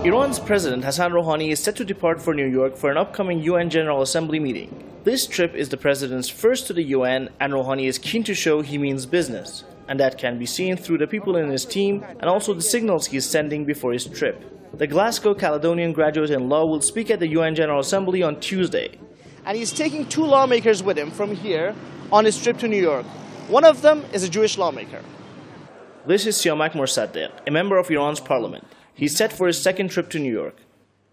Iran's President Hassan Rouhani is set to depart for New York for an upcoming UN General Assembly meeting. This trip is the president's first to the UN, and Rouhani is keen to show he means business, and that can be seen through the people in his team and also the signals he is sending before his trip. The Glasgow Caledonian graduate in law will speak at the UN General Assembly on Tuesday. And he's taking two lawmakers with him from here on his trip to New York. One of them is a Jewish lawmaker. This is Siamak Morsadegh, a member of Iran's parliament. He's set for his second trip to New York.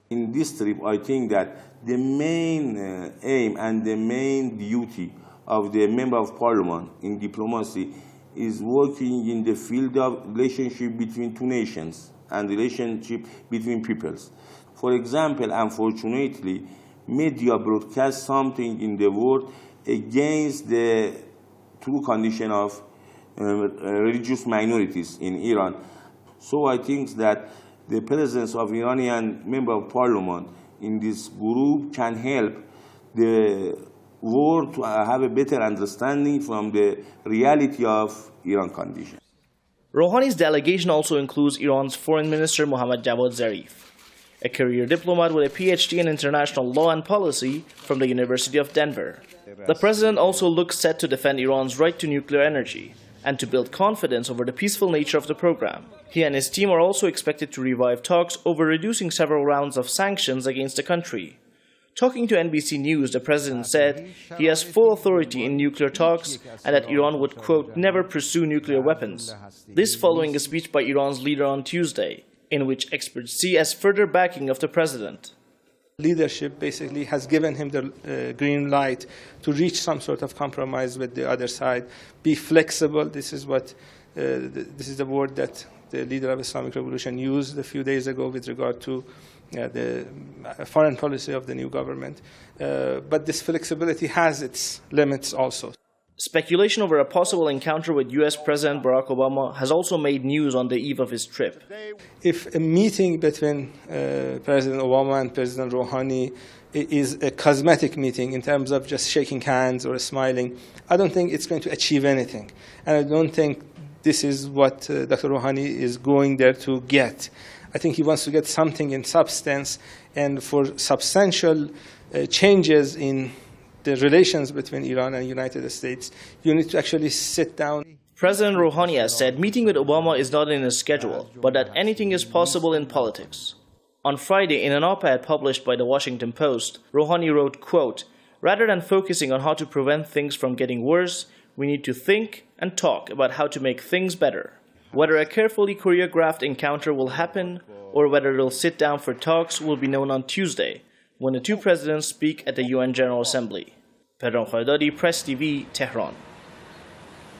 In this trip, I think that the main aim and the main duty of the member of parliament in diplomacy is working in the field of relationship between two nations and relationship between peoples. For example, unfortunately, media broadcast something in the world against the true condition of religious minorities in Iran. So I think that the presence of Iranian member of parliament in this group can help the world to have a better understanding from the reality of Iran conditions. Rouhani's delegation also includes Iran's Foreign Minister Mohammad Javad Zarif, a career diplomat with a PhD in international law and policy from the University of Denver. The president also looks set to defend Iran's right to nuclear energy and to build confidence over the peaceful nature of the program. He and his team are also expected to revive talks over reducing several rounds of sanctions against the country. Talking to NBC News, the president said he has full authority in nuclear talks and that Iran would, quote, never pursue nuclear weapons. This following a speech by Iran's leader on Tuesday, in which experts see as further backing of the president. Leadership basically has given him the green light to reach some sort of compromise with the other side. Be flexible. This is the word that the leader of Islamic Revolution used a few days ago with regard to the foreign policy of the new government. But this flexibility has its limits also. Speculation over a possible encounter with U.S. President Barack Obama has also made news on the eve of his trip. If a meeting between President Obama and President Rouhani is a cosmetic meeting in terms of just shaking hands or smiling, I don't think it's going to achieve anything. And I don't think this is what Dr. Rouhani is going there to get. I think he wants to get something in substance, and for substantial changes in the relations between Iran and the United States, you need to actually sit down. President Rouhani has said meeting with Obama is not in his schedule, but that anything is possible in politics. On Friday, in an op-ed published by the Washington Post, Rouhani wrote, quote, rather than focusing on how to prevent things from getting worse, we need to think and talk about how to make things better. Whether a carefully choreographed encounter will happen or whether they'll sit down for talks will be known on Tuesday, when the two presidents speak at the UN General Assembly. Pedram Khardadi, Press TV, Tehran.